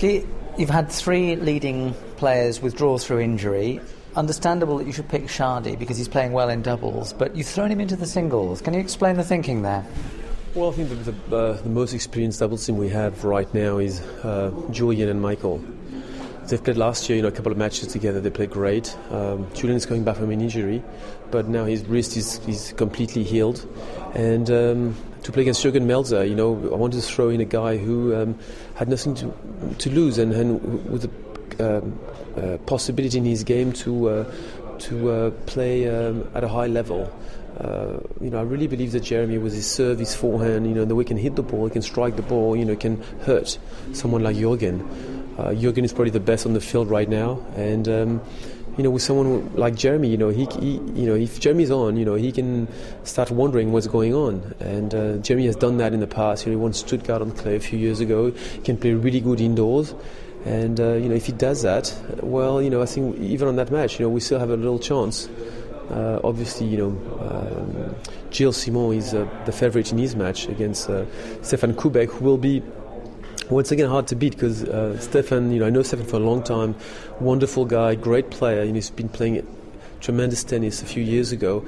Guy, you've had 3 leading players withdraw through injury. Understandable that you should pick Shardy because he's playing well in doubles, but you've thrown him into the singles. Can you explain the thinking there? Well, I think the most experienced doubles team we have right now is Julian and Michael. They've played last year, a couple of matches together. They played great. Julian is coming back from an injury, but now his wrist is completely healed. And to play against Jürgen Melzer, I wanted to throw in a guy who had nothing to lose and with a possibility in his game to play at a high level. I really believe that Jeremy, with his serve, his forehand, the way he can hit the ball, he can strike the ball, can hurt someone like Jürgen. Jürgen is probably the best on the field right now, and with someone like Jeremy, if Jeremy's on, he can start wondering what's going on. And Jeremy has done that in the past. He won Stuttgart on clay a few years ago. He can play really good indoors. And, if he does that, well, I think even on that match, we still have a little chance. Obviously, Gilles Simon is the favourite in his match against Stefan Kubek, who will be, once again, hard to beat because Stefan, I know Stefan for a long time, wonderful guy, great player. He's been playing tremendous tennis a few years ago.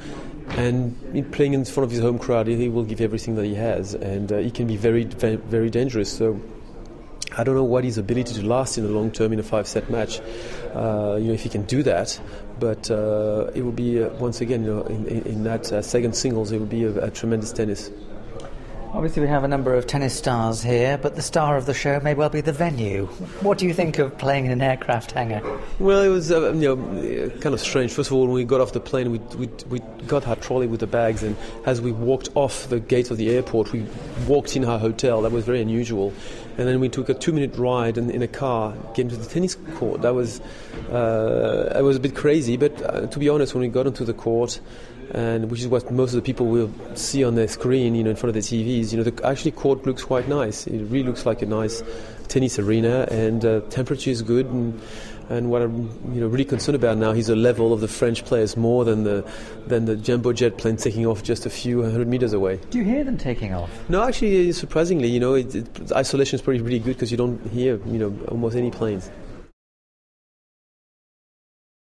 And playing in front of his home crowd, he will give everything that he has. And he can be very, very, very dangerous. So I don't know what his ability to last in the long term in a 5-set match, if he can do that. But it will be, once again, in that second singles, it will be a tremendous tennis. Obviously, we have a number of tennis stars here, but the star of the show may well be the venue. What do you think of playing in an aircraft hangar? Well, it was kind of strange. First of all, when we got off the plane, we got our trolley with the bags, and as we walked off the gate of the airport, we walked in our hotel. That was very unusual. And then we took a 2-minute ride in a car, getting to the tennis court. That was a bit crazy, but to be honest, when we got onto the court, and which is what most of the people will see on their screen, in front of their TVs, the court looks quite nice. It really looks like a nice tennis arena, and temperature is good. And what I'm really concerned about now is the level of the French players more than the jumbo jet plane taking off just a few 100 meters away. Do you hear them taking off? No, actually, surprisingly, isolation is probably really good because you don't hear almost any planes.